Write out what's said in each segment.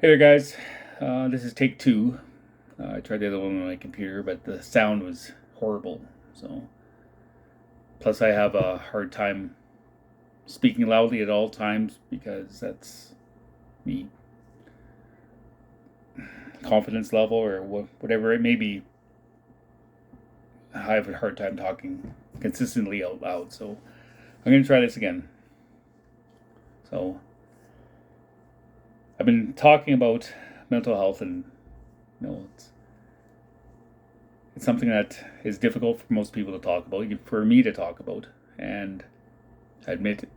Hey there, guys. This is take two. I tried the other one on my computer, but the sound was horrible. So, plus, I have a hard time speaking loudly at all times because that's me confidence level or whatever it may be. I have a hard time talking consistently out loud. So, I'm going to try this again. So, I've been talking about mental health, and it's something that is difficult for most people to talk about, for me to talk about, and admit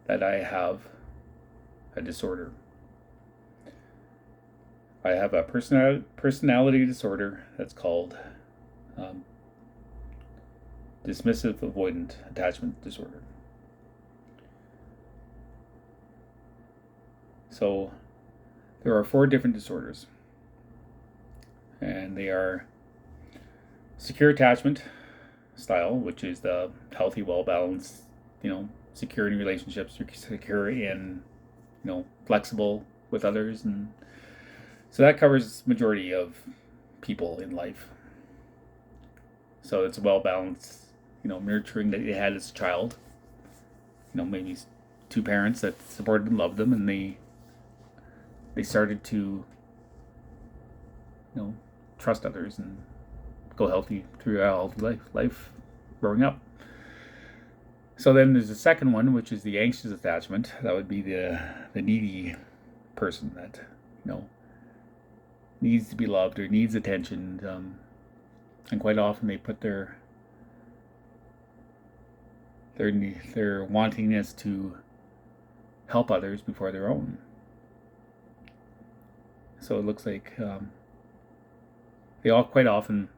that I have a disorder. I have a personality disorder that's called um, dismissive avoidant attachment disorder. So there are four different disorders, and they are secure attachment style, which is the healthy, well balanced, secure in relationships, secure in, flexible with others, and so that covers majority of people in life. So it's a well balanced, nurturing that they had as a child. Maybe two parents that supported and loved them, and they started to, trust others and go healthy throughout life growing up. So then there's the second one, which is the anxious attachment. That would be the needy person that needs to be loved or needs attention, and quite often they put their wantingness to help others before their own. So it looks like they all quite often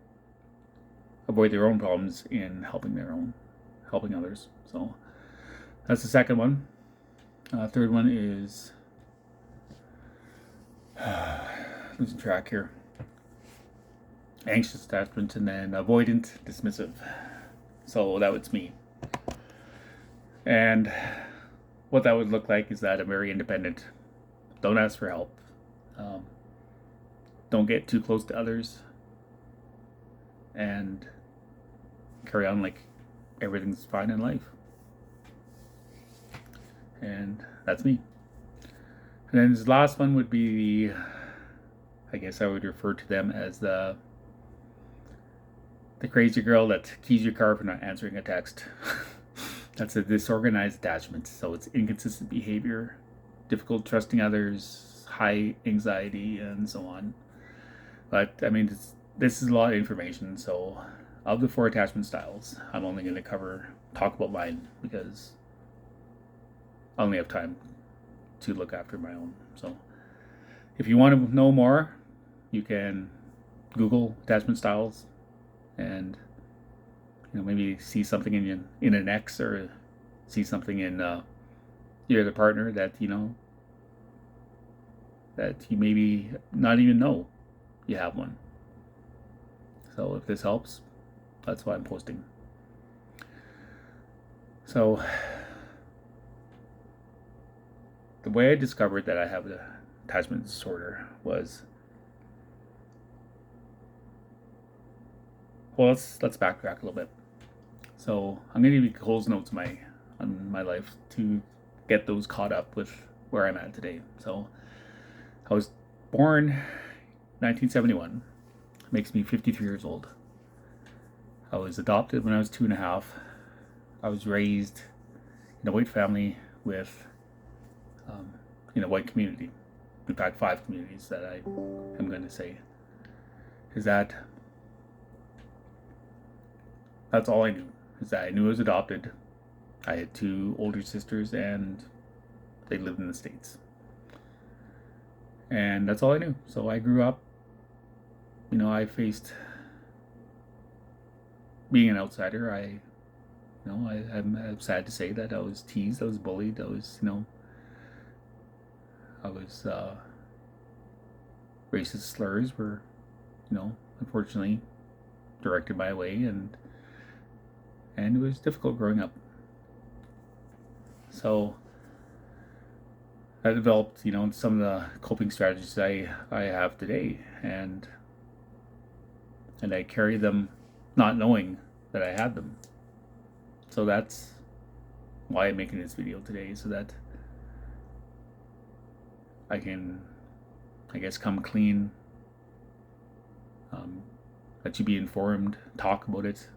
avoid their own problems in helping others. So that's the second one. Third one is losing track here. Anxious attachment, and then avoidant dismissive. So that was me. And what that would look like is that I'm very independent. Don't ask for help. Um, don't get too close to others. And carry on like everything's fine in life. And that's me. And then this last one would be I guess I would refer to them as the crazy girl that keys your car for not answering a text. That's a disorganized attachment. So it's inconsistent behavior, difficult trusting others, high anxiety, and so on. But I mean, this is a lot of information. So of the four attachment styles, I'm only going to talk about mine because I only have time to look after my own. So if you want to know more, you can Google attachment styles and maybe see something in an ex, or see something in your other partner that that you maybe not even know you have one. So if this helps, that's why I'm posting. So the way I discovered that I have the attachment disorder was, well, let's backtrack a little bit. So I'm going to give you Cole's notes on my life to get those caught up with where I'm at today. So I was born 1971. Makes me 53 years old. I was adopted when I was 2.5. I was raised in a white family with in a white community. In fact, 5 communities that I am going to say. Is that's all I knew. Is that I knew I was adopted. I had 2 older sisters, and they lived in the States. And that's all I knew. So I grew up, I faced being an outsider. I'm sad to say that I was teased, I was bullied, I was racist slurs were, unfortunately directed my way, and it was difficult growing up. So I developed, some of the coping strategies I have today, and I carry them not knowing that I had them. So that's why I'm making this video today, so that I can, I guess, come clean, let you be informed, talk about it.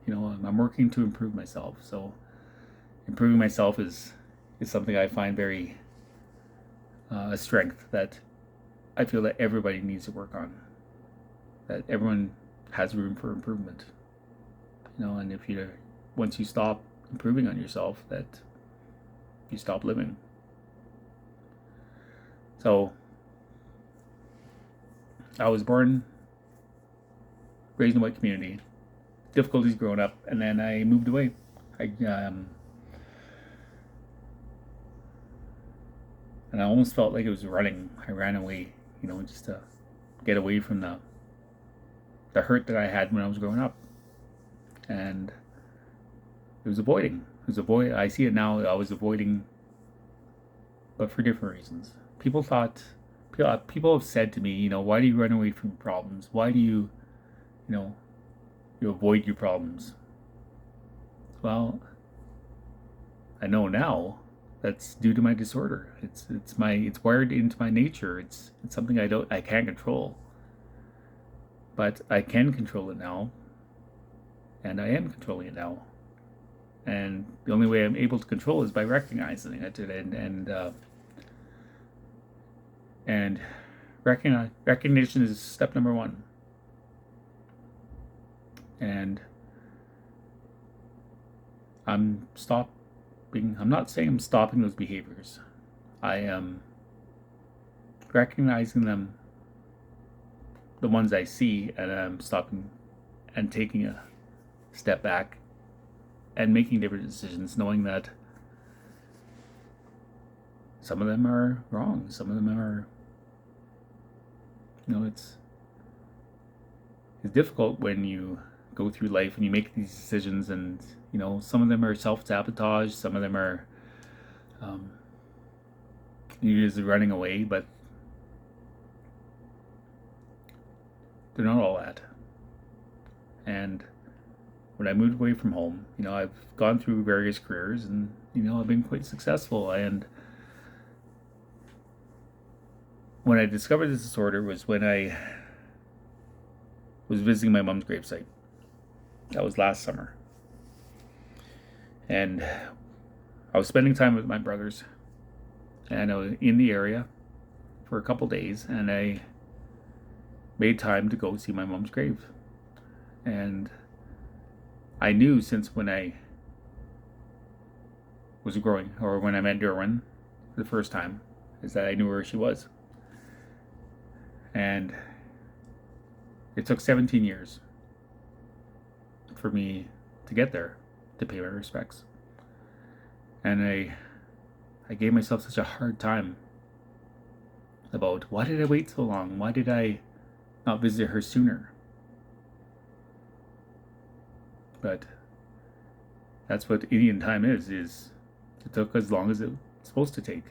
I'm working to improve myself. So improving myself is something I find very a strength that I feel that everybody needs to work on. That everyone has room for improvement. And if once you stop improving on yourself, that you stop living. So I was born, raised in a white community, difficulties growing up, and then I moved away. And I almost felt like it was running. I ran away, just to get away from the hurt that I had when I was growing up. And it was avoiding. I see it now. I was avoiding, but for different reasons. People have said to me, why do you run away from problems? Why do you avoid your problems? Well, I know now that's due to my disorder. It's wired into my nature. It's something I can't control. But I can control it now, and I am controlling it now. And the only way I'm able to control is by recognizing it, and recognition is step number one. And I'm not saying I'm stopping those behaviors. I am recognizing them, the ones I see, and I'm stopping and taking a step back and making different decisions, knowing that some of them are wrong, some of them are, it's difficult when you go through life and you make these decisions, and some of them are self-sabotage, some of them are you're just running away, but they're not all that. And when I moved away from home, I've gone through various careers, and I've been quite successful. And when I discovered this disorder was when I was visiting my mom's gravesite. That was last summer. And I was spending time with my brothers, and I was in the area for a couple days, and I made time to go see my mom's grave. And I knew since when I was growing, or when I met Derwin the first time, is that I knew where she was. And it took 17 years for me to get there, to pay my respects. And I gave myself such a hard time about, why did I wait so long? Why did I not visit her sooner? But that's what Indian time is it took as long as it's supposed to take.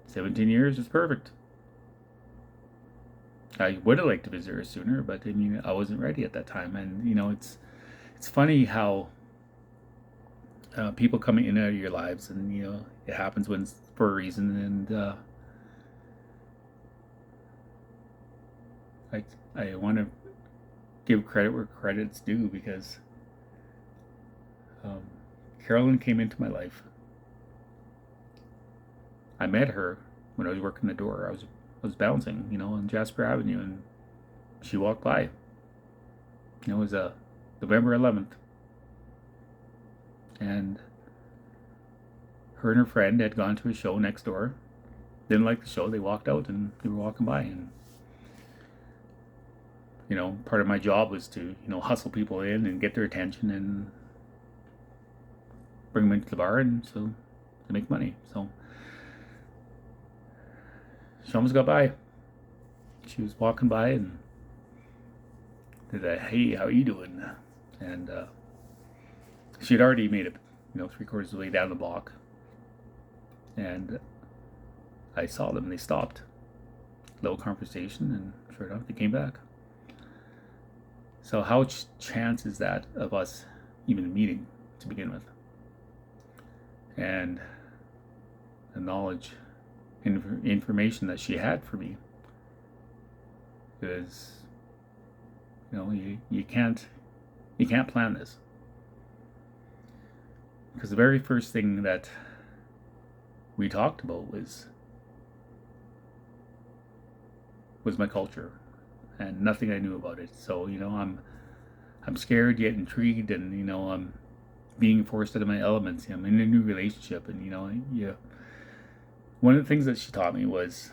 17 years is perfect. I would have liked to visit her sooner, but I wasn't ready at that time. And it's funny how people come in and out of your lives, and it happens for a reason. And I want to give credit where credit's due, because Carolyn came into my life. I met her when I was working the door. I was bouncing, on Jasper Avenue, and she walked by. It was November 11th, and her and her friend had gone to a show next door. Didn't like the show. They walked out, and they were walking by, and part of my job was to hustle people in and get their attention and bring them into the bar, and so to make money. So she almost got by. She was walking by and did a, "Hey, how are you doing?" And she had already made it, 3/4 of the way down the block. And I saw them. They stopped. Little conversation, and sure enough, they came back. So how chance is that of us even meeting to begin with? And the knowledge and information that she had for me is, you can't plan this. Because the very first thing that we talked about was my culture and nothing I knew about it. So, I'm scared yet intrigued, and I'm being forced out of my elements. I'm in a new relationship, and one of the things that she taught me was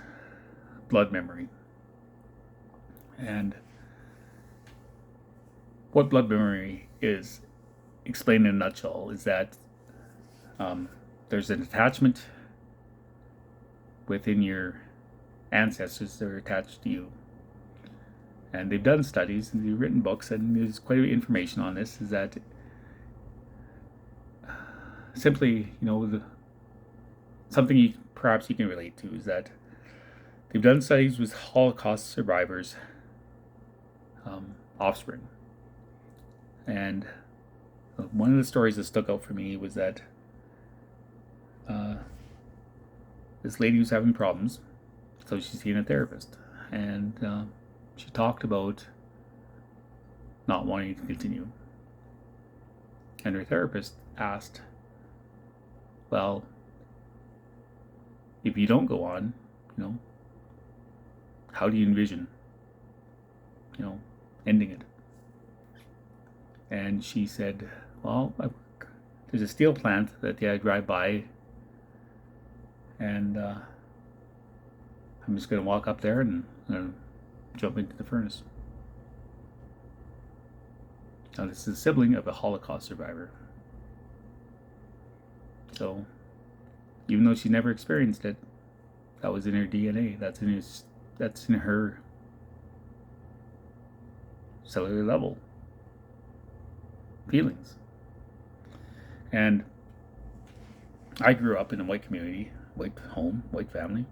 blood memory. And what blood memory is, explained in a nutshell, is that there's an attachment within your ancestors that are attached to you. And they've done studies and they've written books, and there's quite a bit of information on this, is that simply, something perhaps you can relate to is that they've done studies with Holocaust survivors' offspring. And one of the stories that stuck out for me was that this lady was having problems, so she's seeing a therapist, and she talked about not wanting to continue. And her therapist asked, well, if you don't go on, how do you envision, ending it? And she said, well, there's a steel plant that I drive by, and I'm just going to walk up there and jump into the furnace. Now, this is a sibling of a Holocaust survivor. So, even though she never experienced it, that was in her DNA. That's in her cellular level feelings. And I grew up in a white community, white home, white family,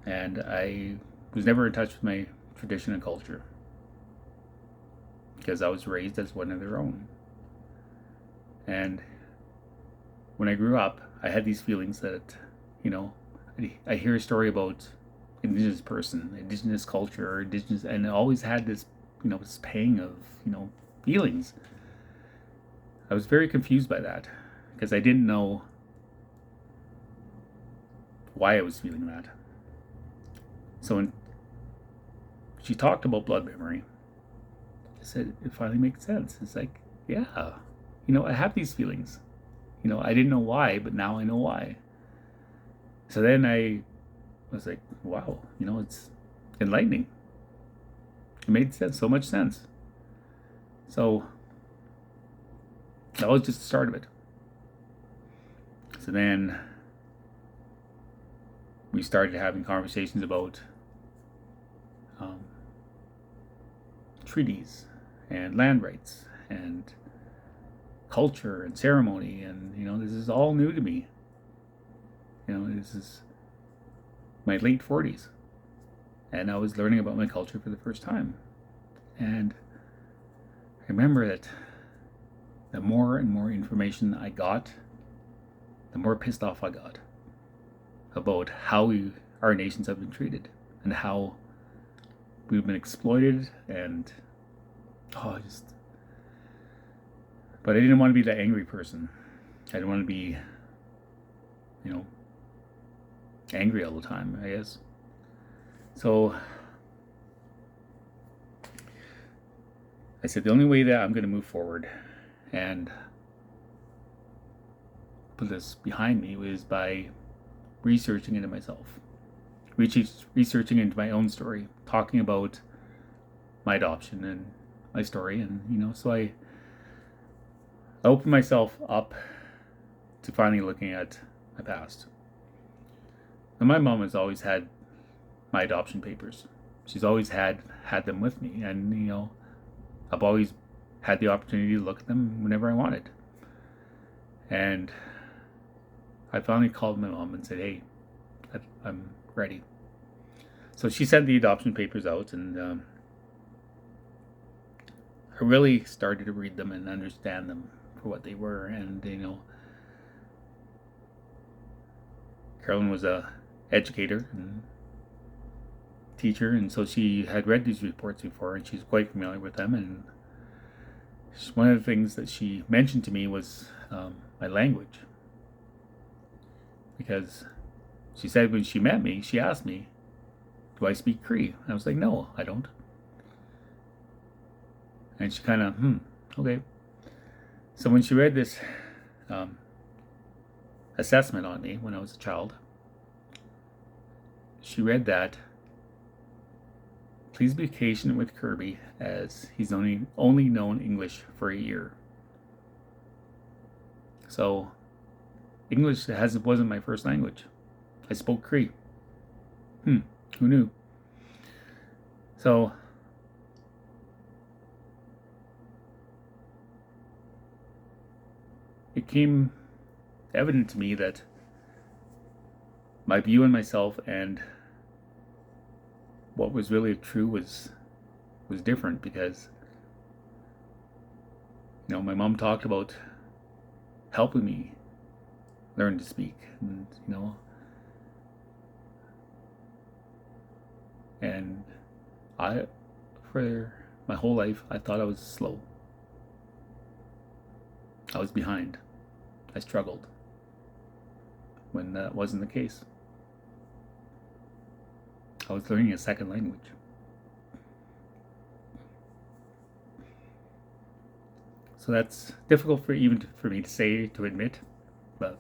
and I was never in touch with my tradition and culture because I was raised as one of their own. And when I grew up, I had these feelings that, I hear a story about Indigenous person, Indigenous culture, or Indigenous, and I always had this, this pang of, feelings. I was very confused by that because I didn't know why I was feeling that. So when she talked about blood memory, I said, it finally makes sense. It's like, yeah, I have these feelings. I didn't know why, but now I know why. So then I was like, wow, it's enlightening. It made sense, so much sense. So that was just the start of it. So then we started having conversations about treaties and land rights and culture and ceremony, and this is all new to me. This is my late 40s, and I was learning about my culture for the first time. And I remember that the more and more information I got, the more pissed off I got about how our nations have been treated and how we've been exploited, and but I didn't want to be that angry person. I didn't want to be, angry all the time, I guess. So I said the only way that I'm going to move forward and put this behind me was by researching into myself, researching into my own story, talking about my adoption and my story, and so I opened myself up to finally looking at my past. And my mom has always had my adoption papers. She's always had them with me, and I've always had the opportunity to look at them whenever I wanted. And I finally called my mom and said, "Hey, I'm ready." So she sent the adoption papers out, and I really started to read them and understand them for what they were. And Carolyn was a educator and teacher, and so she had read these reports before, and she's quite familiar with them. And one of the things that she mentioned to me was my language, because she said when she met me, she asked me, "Do I speak Cree?" And I was like, "No, I don't." And she kind of, okay. So when she read this assessment on me when I was a child, she read that, "Please be patient with Kirby as he's only known English for a year." So English wasn't my first language. I spoke Cree. Who knew? So it became evident to me that my view on myself and what was really true was different, because my mom talked about helping me learn to speak, and I, for my whole life, I thought I was slow. I was behind. I struggled when that wasn't the case. I was learning a second language. So that's difficult for me to say, to admit, but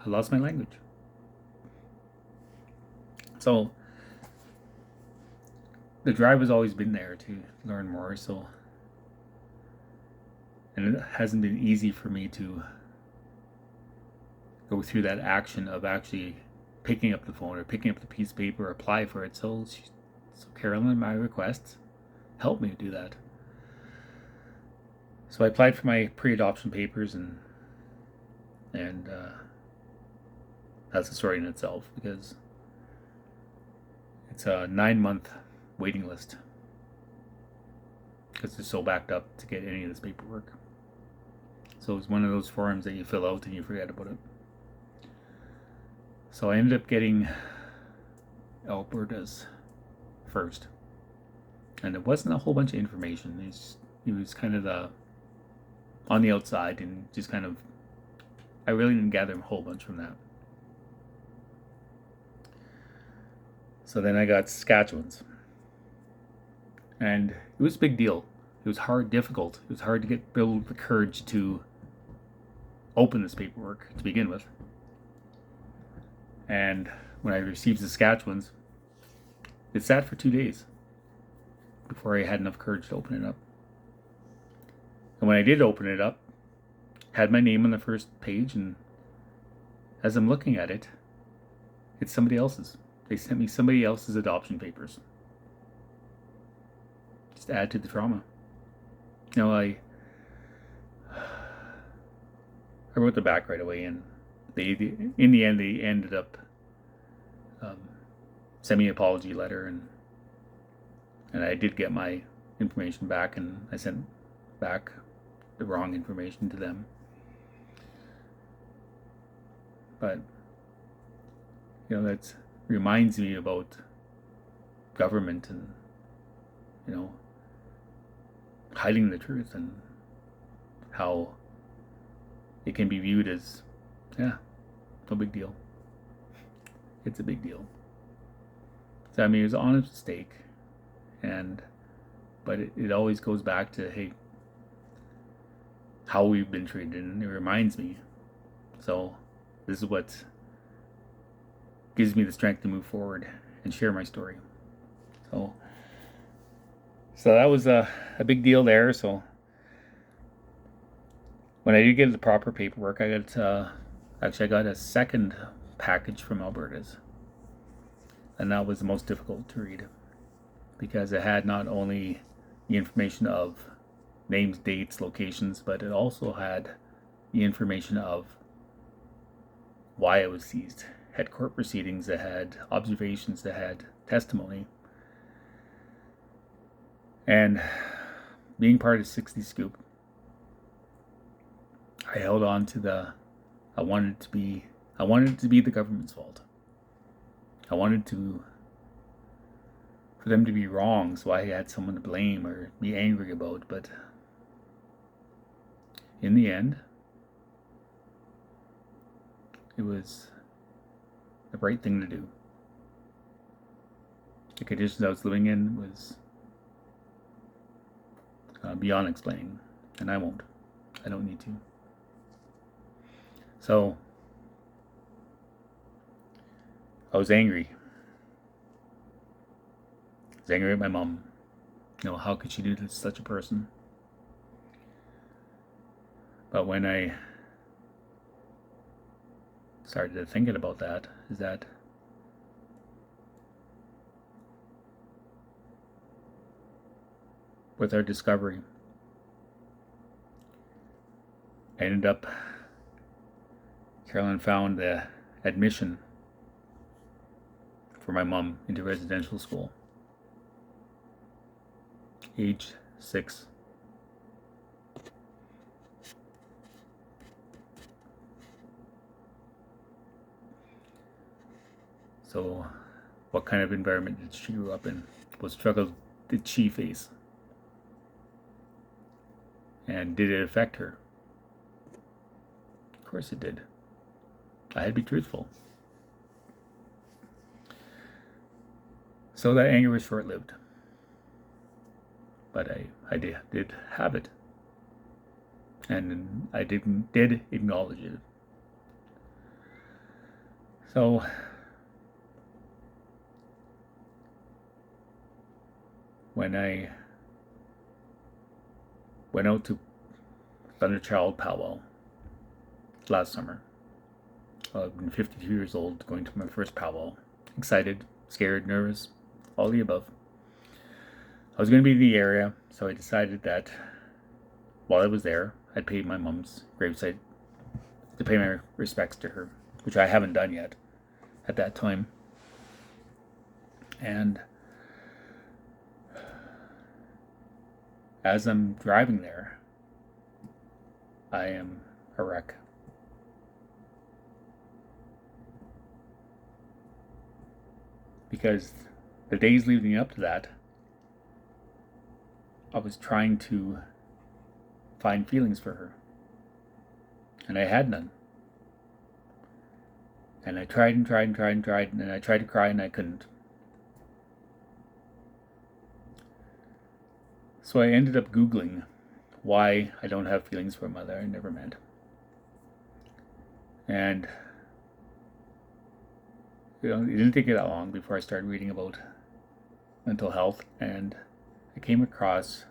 I lost my language. So the drive has always been there to learn more. And it hasn't been easy for me to go through that action of actually picking up the phone or picking up the piece of paper or apply for it. So Carolyn, my request, helped me do that. So I applied for my pre-adoption papers, and that's a story in itself, because it's a 9-month waiting list, because they're so backed up to get any of this paperwork. So it's one of those forms that you fill out and you forget about it. So I ended up getting Alberta's first, and it wasn't a whole bunch of information. It was kind of on the outside, and just kind of, I really didn't gather a whole bunch from that. So then I got Saskatchewan's, and it was a big deal. It was difficult. It was hard to build the courage to open this paperwork to begin with. And when I received Saskatchewan's, it sat for 2 days before I had enough courage to open it up. And when I did open it up, had my name on the first page, and as I'm looking at it, it's somebody else's. They sent me somebody else's adoption papers. Just to add to the trauma. I wrote them back right away, and in the end, they ended up sending me an apology letter, and I did get my information back, and I sent back the wrong information to them. But that reminds me about government and hiding the truth, and how it can be viewed as, no big deal. It's a big deal. So it was an honest mistake, but it always goes back to, hey, how we've been treated, and it reminds me. So this is what gives me the strength to move forward and share my story. So that was a big deal there. So when I did get the proper paperwork, I got a second package from Alberta's, and that was the most difficult to read, because it had not only the information of names, dates, locations, but it also had the information of why I was seized. Had court proceedings, that had observations, that had testimony. And being part of 60 Scoop, I held on to I wanted it to be the government's fault. I wanted for them to be wrong, so I had someone to blame or be angry about. But in the end, it was the right thing to do. The conditions I was living in was beyond explaining, and I won't. I don't need to. So I was angry. I was angry at my mom. How could she do this to such a person? But when I started thinking about that, is that with our discovery, I ended up, Carolyn found the admission for my mom into residential school, age 6. So what kind of environment did she grow up in? What struggles did she face? And did it affect her? Of course it did. I had to be truthful. So that anger was short-lived. But I did have it. And I did acknowledge it. So when I went out to Thunderchild powwow last summer, I've been 52 years old, going to my first powwow. Excited, scared, nervous, all the above. I was going to be in the area, so I decided that while I was there, I'd pay my mom's gravesite to pay my respects to her, which I haven't done yet at that time. And as I'm driving there, I am a wreck. Because the days leading up to that, I was trying to find feelings for her. And I had none. And I tried and tried and tried and tried, and I tried to cry and I couldn't. So I ended up Googling why I don't have feelings for a mother I never met. And it didn't take that long before I started reading about mental health, and I came across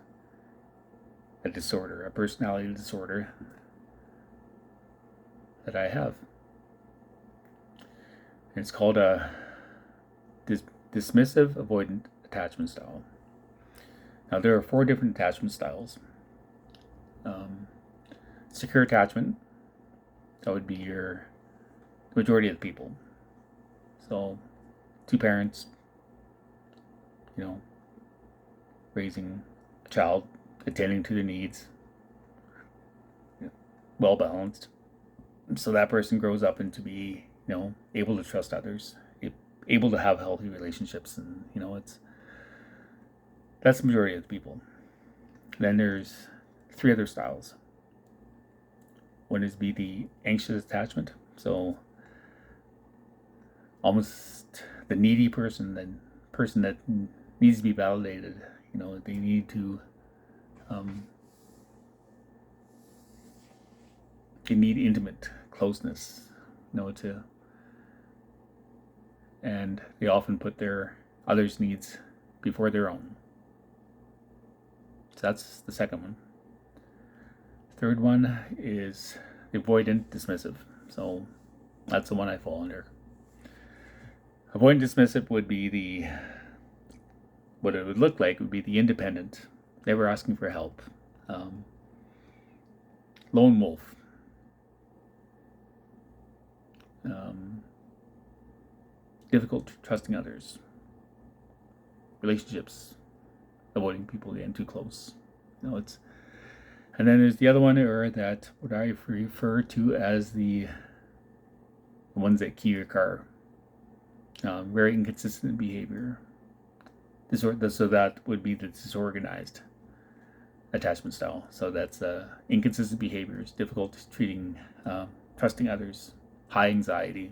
a disorder, a personality disorder that I have. And it's called a dismissive avoidant attachment style. Now, there are 4 different attachment styles. Secure attachment, that would be the majority of the people. So, 2 parents, raising a child, attending to their needs, well balanced. So that person grows up into be, able to trust others, able to have healthy relationships, and that's the majority of the people. Then there's 3 other styles. One is be the anxious attachment, so almost the needy person, the person that needs to be validated. They need to, they need intimate closeness, and they often put their others' needs before their own. So that's the second one. Third one is the avoidant dismissive. So that's the one I fall under. Avoidant dismissive would be what it would look like would be the independent, never asking for help, lone wolf, um, difficult trusting others, relationships, avoiding people getting too close. It's and then there's the other one, or that what I refer to as the ones that key your car. Very inconsistent behavior. So that would be the disorganized attachment style. So that's inconsistent behaviors, difficult treating, trusting others, high anxiety.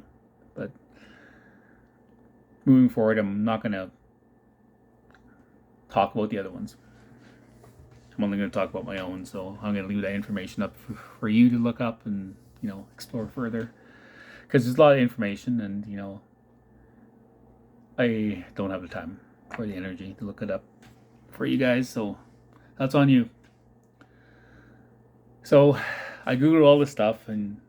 But moving forward, I'm not going to talk about the other ones. I'm only going to talk about my own. So I'm going to leave that information up for you to look up and explore further, because there's a lot of information, and I don't have the time or the energy to look it up for you guys. So that's on you. So I Googled all this stuff, and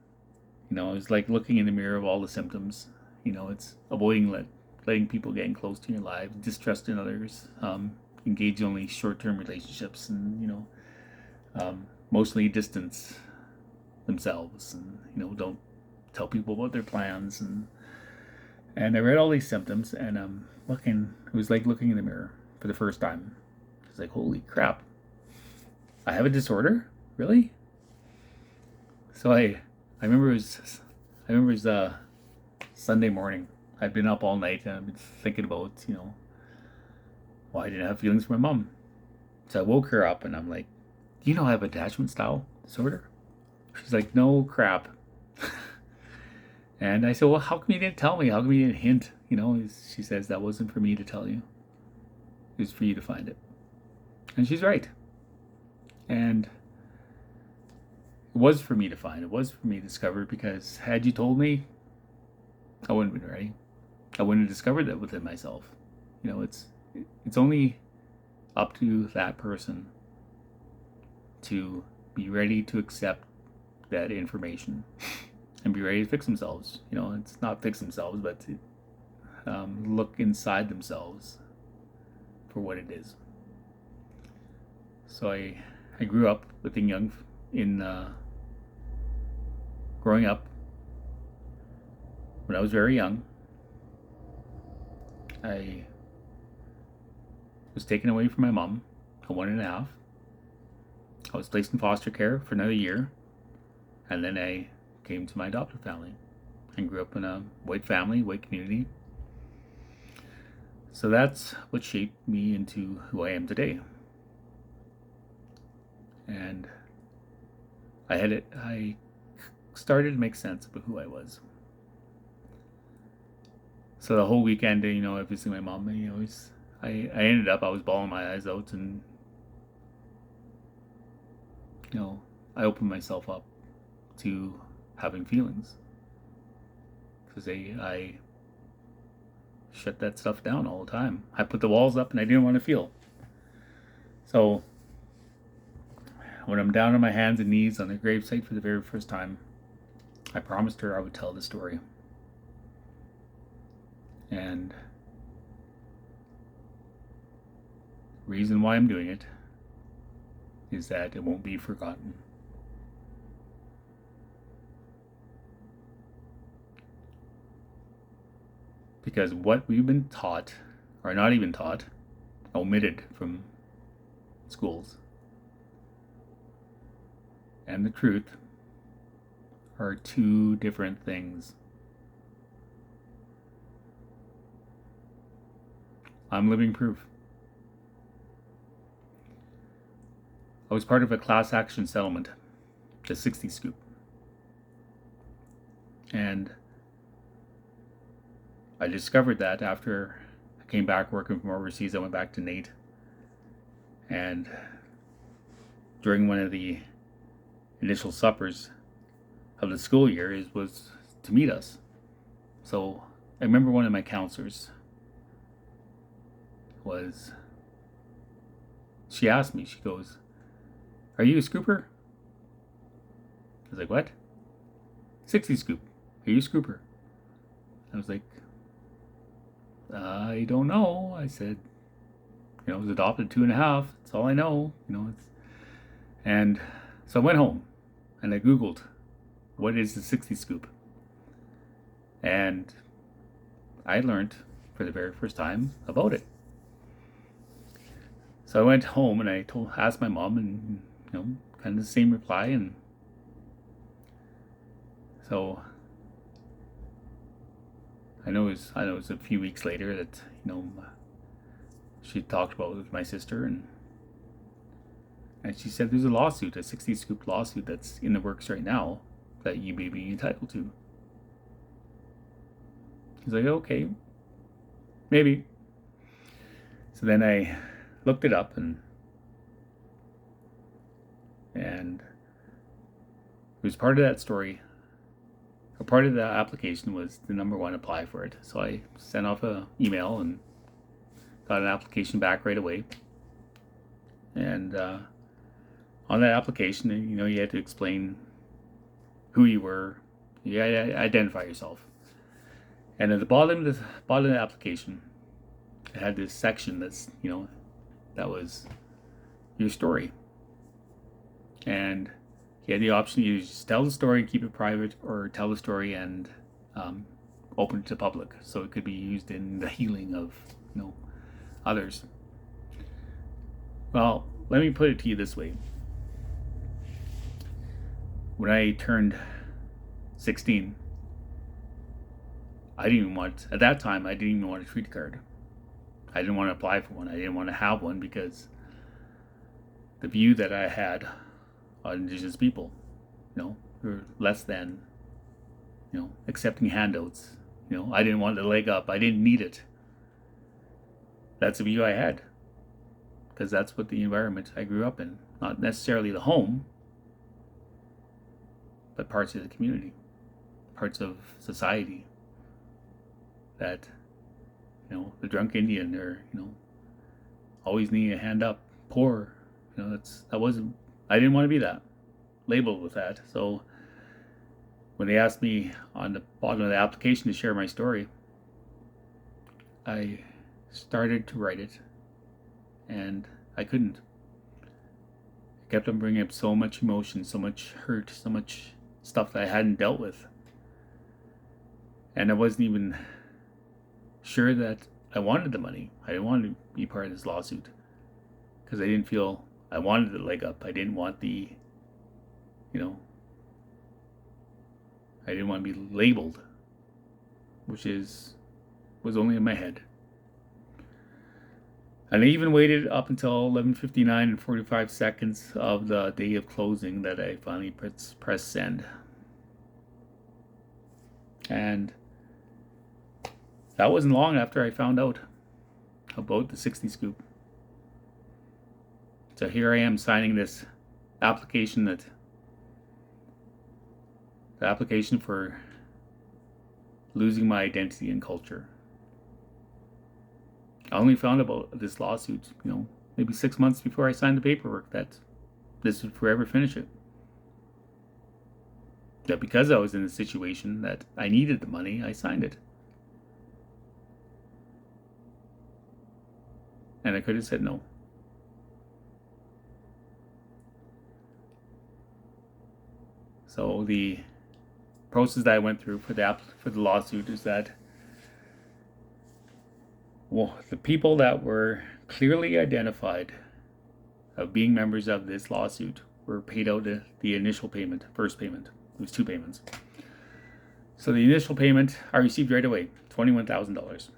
it's like looking in the mirror of all the symptoms. It's avoiding letting people get close to your life, distrust in others, engage only short-term relationships, and mostly distance themselves, and don't tell people about their plans. And I read all these symptoms, and it was like looking in the mirror for the first time. It's like, holy crap, I have a disorder? Really? So I remember it was Sunday morning. I'd been up all night, and I've been thinking about, why I didn't have feelings for my mom. So I woke her up, and I'm like, I have attachment style disorder? She's like, no crap. And I said, well, how come you didn't tell me? How come you didn't hint? She says, that wasn't for me to tell you. It was for you to find it. And she's right. And it was for me to find. It was for me to discover, because had you told me, I wouldn't have been ready. I wouldn't have discovered that within myself. It's only up to that person to be ready to accept that information and be ready to fix themselves. It's not fix themselves, but to look inside themselves for what it is. So I grew up growing up when I was very young. I was taken away from my mom at 1.5. I was placed in foster care for another year, and then I came to my adoptive family and grew up in a white family, white community. So that's what shaped me into who I am today. And I started to make sense of who I was. So the whole weekend, I visited my mom, and I ended up, I was bawling my eyes out, and I opened myself up to having feelings, because I shut that stuff down all the time. I put the walls up, and I didn't want to feel. So when I'm down on my hands and knees on the gravesite for the very first time, I promised her I would tell the story. And the reason why I'm doing it is that it won't be forgotten. Because what we've been taught, or not even taught, omitted from schools, and the truth are two different things. I'm living proof. I was part of a class action settlement, the 60 scoop. And I discovered that after I came back working from overseas. I went back to Nate, and during one of the initial suppers of the school year was to meet us. So I remember one of my counselors she asked me, she goes, "Are you a scooper?" I was like, "What?" 60 scoop. Are you a scooper? I was like, I don't know. I said, I was adopted 2.5. That's all I know. And so I went home and I Googled, what is the 60 scoop? And I learned for the very first time about it. So I went home and asked my mom, and kind of the same reply. And so I know it was a few weeks later that she talked about it with my sister, and she said there's a lawsuit, a 60 scoop lawsuit that's in the works right now that you may be entitled to. He's like, okay, maybe. So then I looked it up, and it was part of that story. A part of the application was the number one, apply for it. So I sent off an email and got an application back right away. And on that application, you had to explain who you were. You had to identify yourself. And at the bottom of the application, it had this section that was your story. And you had the option to either just tell the story and keep it private, or tell the story and open it to public, so it could be used in the healing of others. Well, let me put it to you this way. When I turned 16, at that time, I didn't even want a treat card. I didn't want to apply for one. I didn't want to have one because the view that I had on Indigenous people, were less than, accepting handouts. I didn't want the leg up. I didn't need it. That's the view I had, because that's what the environment I grew up in. Not necessarily the home, but parts of the community, parts of society that, the drunk Indian, or, always needing a hand up, poor, I didn't want to be that, labeled with that. So when they asked me on the bottom of the application to share my story, I started to write it, and I couldn't. I kept on bringing up so much emotion, so much hurt, so much stuff that I hadn't dealt with. And I wasn't even sure that I wanted the money. I didn't want to be part of this lawsuit because I didn't feel I wanted the leg up. I didn't want I didn't want to be labeled, which was only in my head. And I even waited up until 11:59 and 45 seconds of the day of closing that I finally pressed send. And that wasn't long after I found out about the 60 scoop. So here I am signing this application, the application for losing my identity and culture. I only found about this lawsuit, maybe 6 months before I signed the paperwork, that this would forever finish it. That because I was in a situation that I needed the money, I signed it. And I could have said no. So the process that I went through for the lawsuit is that, the people that were clearly identified of being members of this lawsuit were paid out the initial payment, first payment. It was 2 payments. So the initial payment I received right away, $21,000.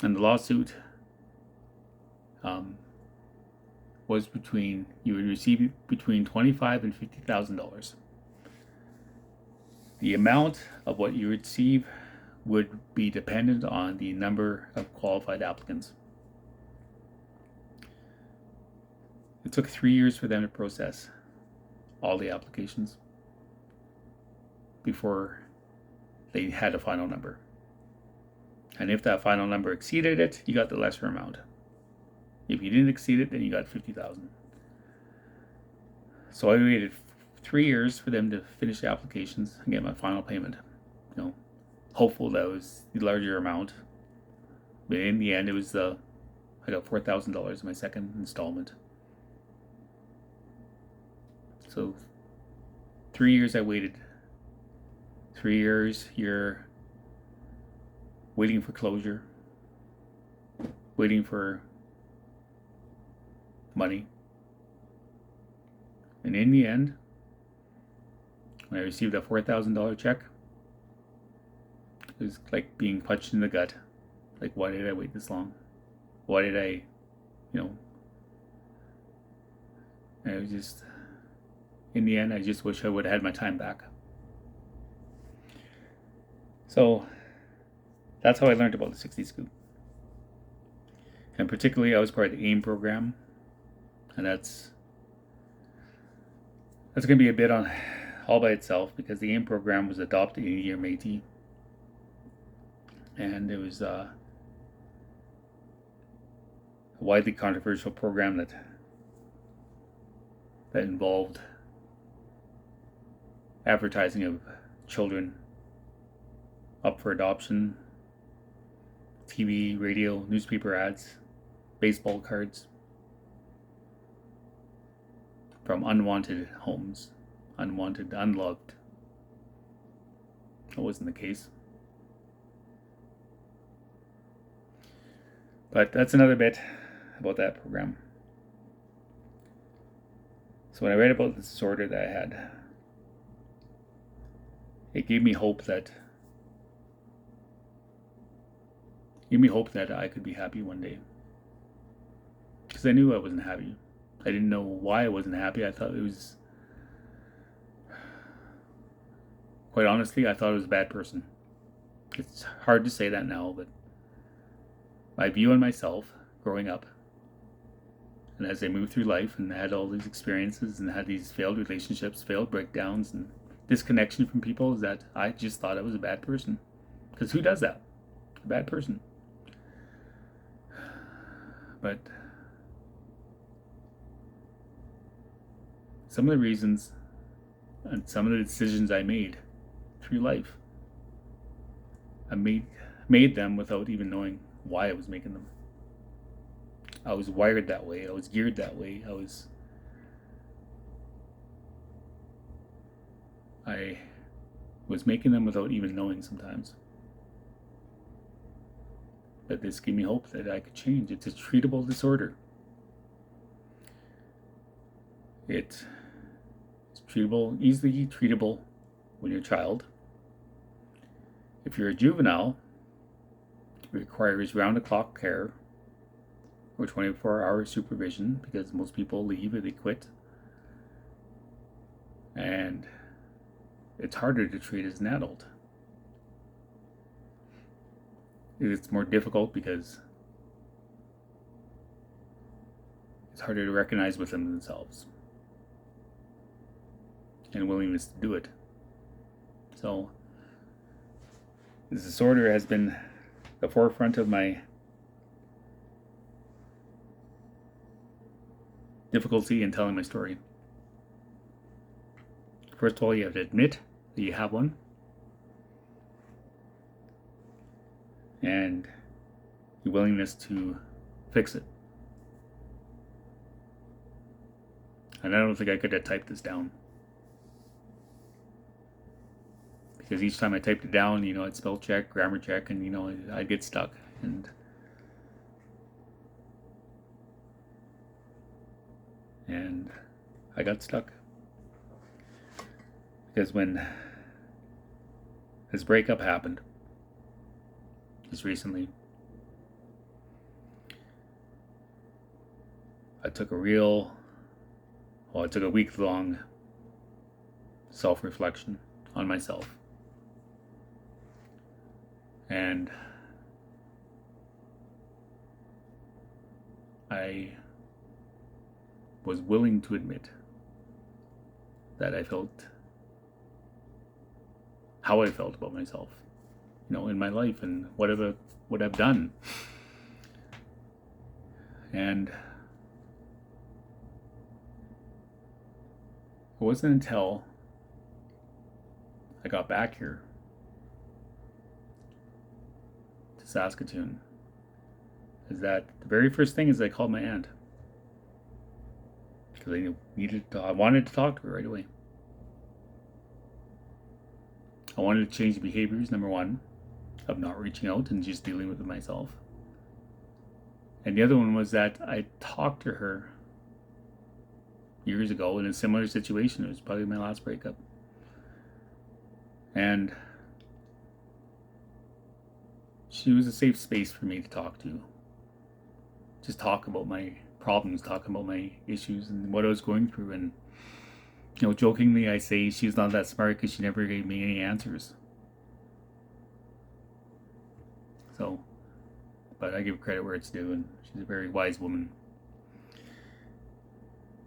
And the lawsuit was you would receive between $25,000 and $50,000. The amount of what you receive would be dependent on the number of qualified applicants. It took 3 years for them to process all the applications before they had a final number. And if that final number exceeded it, you got the lesser amount. If you didn't exceed it, then you got $50,000. So I waited 3 years for them to finish the applications and get my final payment. Hopeful that was the larger amount, but in the end, I got $4,000 in my second installment. So 3 years I waited. 3 years, you're waiting for closure, waiting for money. And in the end, when I received a $4,000 check, it was like being punched in the gut. Like, why did I wait this long? Why did I, and it was just, in the end, I just wish I would have had my time back. So that's how I learned about the 60 Scoop. And particularly, I was part of the AIM program, and that's going to be a bit on all by itself, because the AIM program was adopted in year Métis, and it was a widely controversial program that involved advertising of children up for adoption, TV, radio, newspaper ads, baseball cards from unwanted homes, unwanted, unloved. That wasn't the case. But that's another bit about that program. So when I read about the disorder that I had, it gave me hope that I could be happy one day. Because I knew I wasn't happy. I didn't know why I wasn't happy. I thought it was, quite honestly, I thought I was a bad person. It's hard to say that now, but my view on myself growing up, and as I moved through life and had all these experiences and had these failed relationships, failed breakdowns, and disconnection from people, is that I just thought I was a bad person. Because who does that? A bad person. But some of the reasons and some of the decisions I made through life, I made them without even knowing why I was making them. I was wired that way. I was geared that way. I was making them without even knowing sometimes. But this gave me hope that I could change. It's a treatable disorder. It's treatable, easily treatable when you're a child. If you're a juvenile, it requires round-the-clock care or 24-hour supervision, because most people leave or they quit. And it's harder to treat as an adult. It's more difficult because it's harder to recognize within themselves and willingness to do it. So this disorder has been the forefront of my difficulty in telling my story. First of all, you have to admit that you have one, and your willingness to fix it. And I don't think I could have typed this down, because each time I typed it down, I'd spell check, grammar check, and I'd get stuck. And I got stuck because when this breakup happened just recently, I took a week-long self-reflection on myself. And I was willing to admit that I felt how I felt about myself, in my life and what I've done. And it wasn't until I got back here to Saskatoon is that the very first thing is I called my aunt, because I wanted to talk to her right away. I wanted to change behaviors, number one. of not reaching out and just dealing with it myself. And the other one was that I talked to her years ago in a similar situation. It was probably my last breakup. And she was a safe space for me to talk to. Just talk about my problems, talk about my issues and what I was going through. And, jokingly I say she's not that smart because she never gave me any answers. So, but I give credit where it's due, and she's a very wise woman.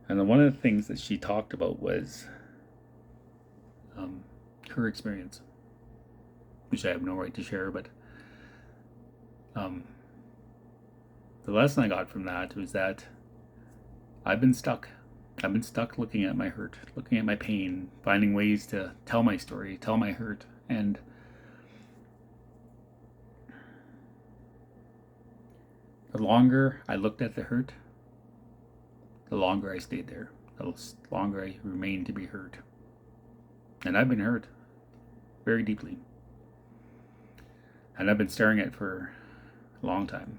And then one of the things that she talked about was her experience, which I have no right to share, but the lesson I got from that was that I've been stuck. I've been stuck looking at my hurt, looking at my pain, finding ways to tell my story, tell my hurt. And the longer I looked at the hurt, the longer I stayed there, the longer I remained to be hurt. And I've been hurt very deeply. And I've been staring at it for a long time.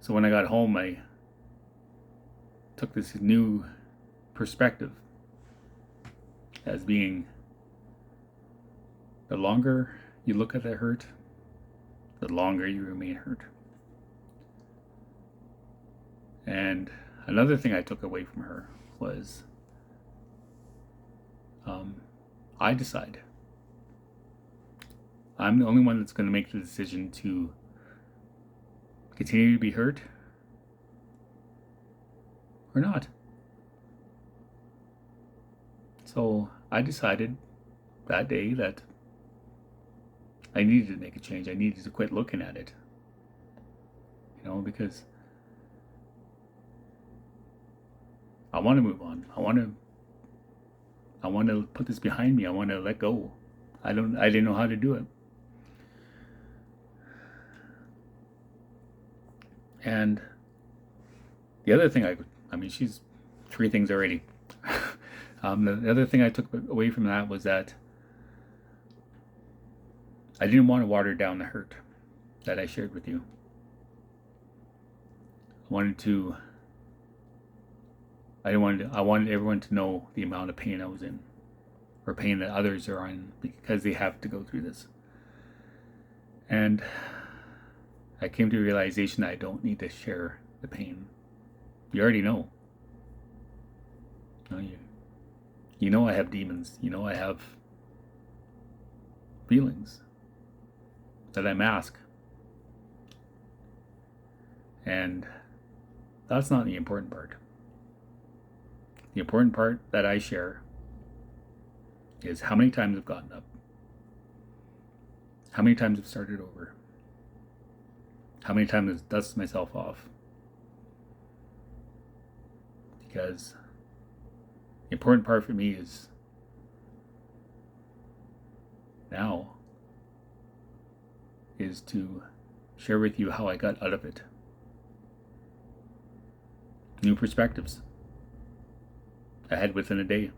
So when I got home, I took this new perspective as being the longer you look at the hurt, the longer you remain hurt. And another thing I took away from her was I decide. I'm the only one that's going to make the decision to continue to be hurt or not. So I decided that day that I needed to make a change. I needed to quit looking at it. Because I want to move on. I want to put this behind me. I want to let go. I didn't know how to do it. And the other thing she's 3 things already. The other thing I took away from that was that I didn't want to water down the hurt that I shared with you. I wanted everyone to know the amount of pain I was in, or pain that others are in, because they have to go through this. And I came to a realization that I don't need to share the pain. You already know. You know I have demons. You know I have feelings that I mask. And that's not the important part. The important part that I share is how many times I've gotten up, how many times I've started over, how many times I've dusted myself off. Because the important part for me is now is to share with you how I got out of it. New perspectives I had within a day.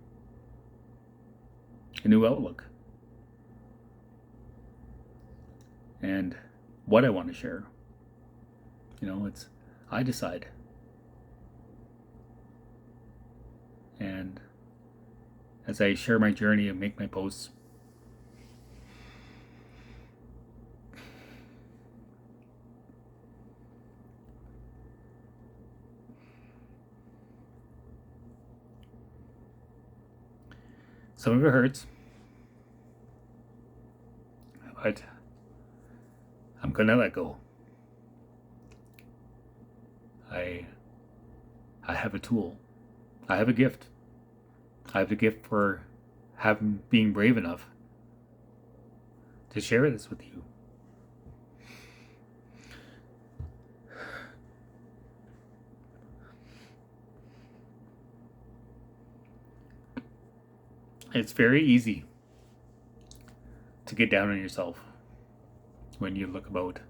A new outlook. And what I want to share. I decide. And as I share my journey and make my posts, some of it hurts, but I'm gonna let go. I have a tool. I have a gift. I have the gift for being brave enough to share this with you. It's very easy to get down on yourself when you look about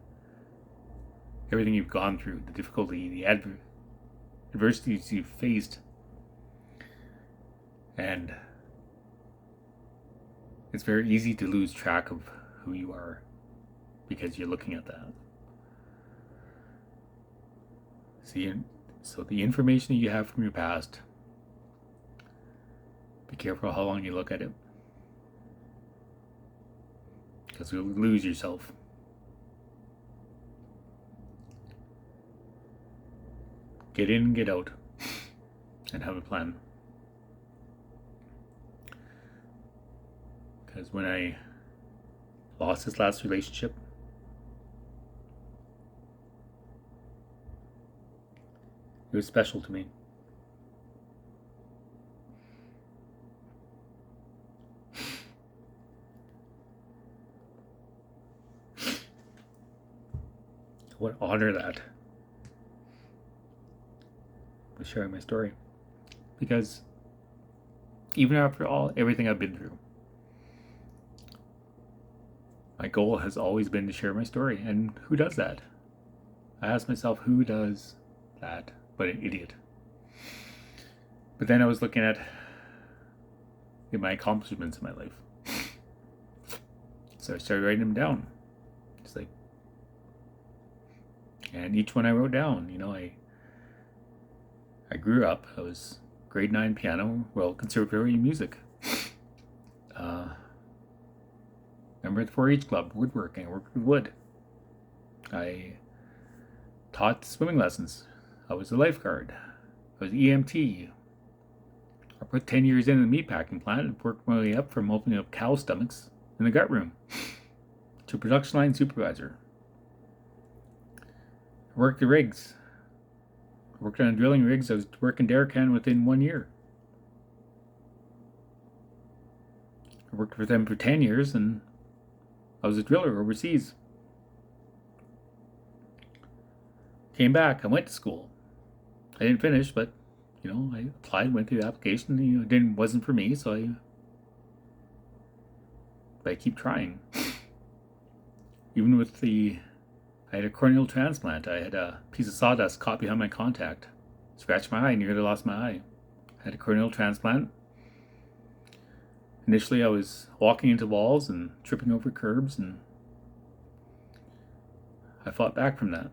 everything you've gone through, the difficulty, the adversities you've faced. And it's very easy to lose track of who you are because you're looking at that. So the information that you have from your past, be careful how long you look at it, because you'll lose yourself. Get in and get out, and have a plan. Because when I lost this last relationship, it was special to me. I would honor that with sharing my story. Because even after everything I've been through, my goal has always been to share my story. And who does that? I asked myself, who does that but an idiot? But then I was looking at my accomplishments in my life. So I started writing them down. It's like, and each one I wrote down, I grew up. I was grade 9 piano, Royal Conservatory music. Remember the 4-H club, woodworking, I worked with wood. I taught swimming lessons. I was a lifeguard. I was EMT. I put 10 years in the meatpacking plant and worked my way up from opening up cow stomachs in the gut room to production line supervisor. I worked the rigs. I worked on drilling rigs. I was working Derrican within 1 year. I worked with them for 10 years and I was a driller overseas. Came back. I went to school. I didn't finish, but I applied, went through the application. It wasn't for me, so I keep trying. Even with I had a corneal transplant. I had a piece of sawdust caught behind my contact. Scratched my eye, nearly lost my eye. I had a corneal transplant. Initially, I was walking into walls and tripping over curbs, and I fought back from that.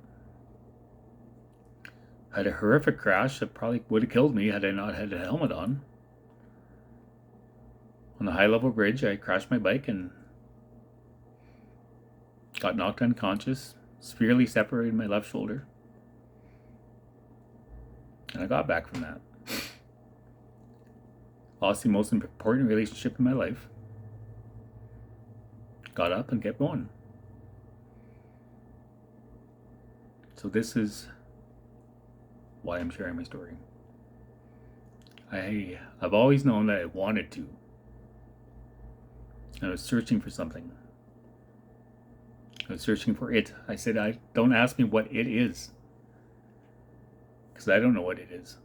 I had a horrific crash that probably would have killed me had I not had a helmet on. On the high-level bridge, I crashed my bike and got knocked unconscious, severely separated my left shoulder. And I got back from that. Lost the most important relationship in my life. Got up and kept going. So this is why I'm sharing my story. I've always known that I wanted to. I was searching for something. I was searching for it. I said, don't ask me what it is. Because I don't know what it is.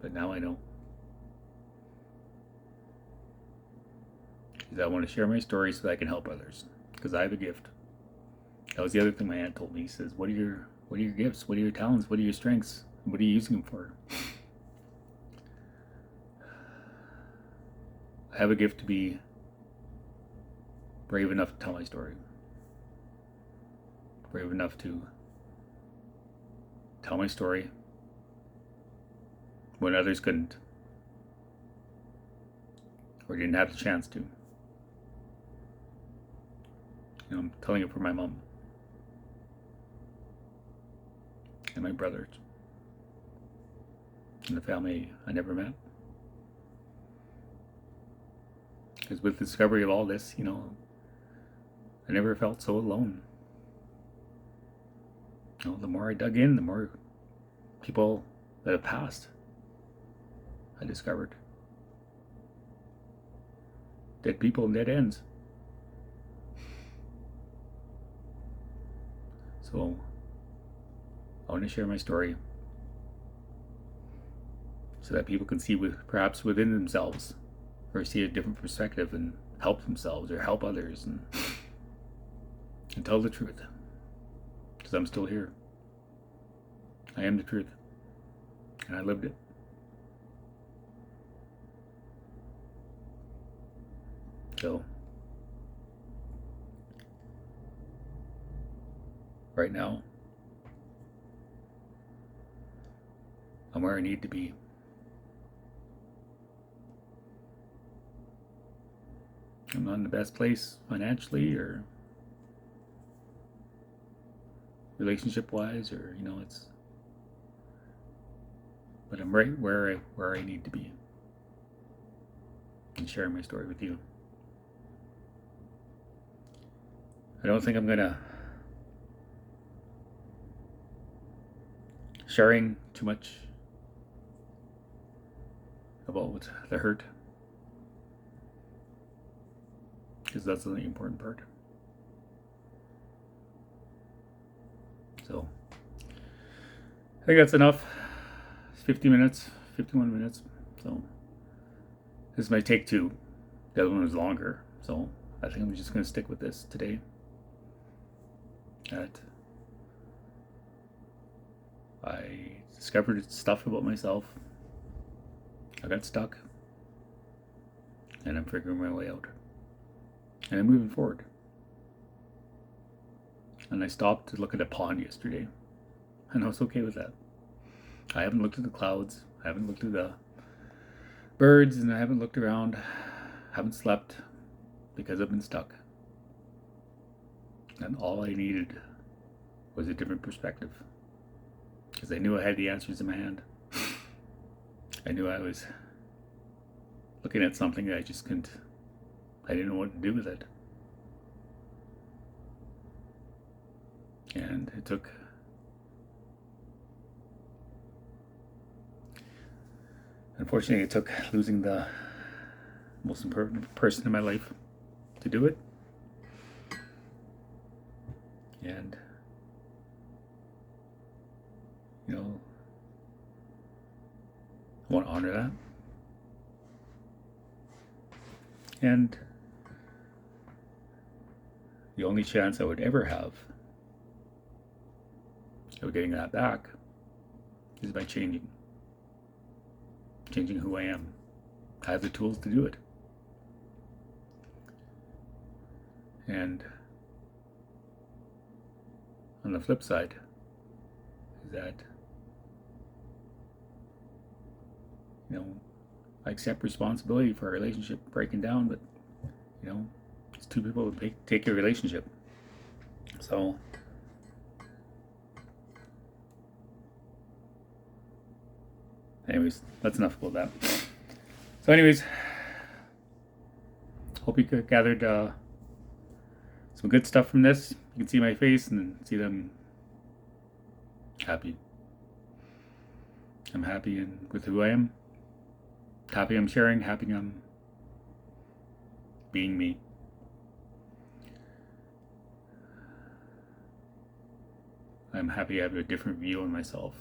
But now I know. Because I want to share my story so that I can help others. Because I have a gift. That was the other thing my aunt told me. He says, what are your gifts? What are your talents? What are your strengths? What are you using them for? I have a gift to be brave enough to tell my story. Brave enough to tell my story when others couldn't or didn't have the chance to. I'm telling it for my mom and my brothers and the family I never met. Because with the discovery of all this, I never felt so alone. The more I dug in, the more people that have passed I discovered. Dead people and dead ends. So I want to share my story so that people can see perhaps within themselves or see a different perspective and help themselves or help others and tell the truth. Because I'm still here. I am the truth. And I lived it. So right now, I'm where I need to be. I'm not in the best place financially or relationship wise, or but I'm right where I need to be, and sharing my story with you. I don't think I'm gonna sharing too much about the hurt, because that's the important part. So I think that's enough. It's 50 minutes, 51 minutes. So this might take two. The other one was longer. So I think I'm just going to stick with this today. That I discovered stuff about myself. I got stuck. And I'm figuring my way out. And I'm moving forward. And I stopped to look at a pond yesterday. And I was okay with that. I haven't looked at the clouds. I haven't looked at the birds. And I haven't looked around. I haven't slept because I've been stuck. And all I needed was a different perspective. Because I knew I had the answers in my hand. I knew I was looking at something that I didn't know what to do with it. And unfortunately, it took losing the most important person in my life to do it. And, I want to honor that. And the only chance I would ever have of getting that back is by changing who I am. I have the tools to do it. And on the flip side is that, I accept responsibility for a relationship breaking down, but, it's two people who take your relationship. So, anyways, that's enough about that. So anyways, hope you gathered some good stuff from this. You can see my face and see that I'm happy. I'm happy with who I am. Happy I'm sharing. Happy I'm being me. I'm happy I have a different view on myself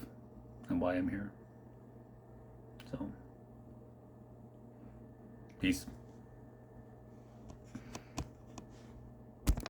and why I'm here. So, peace.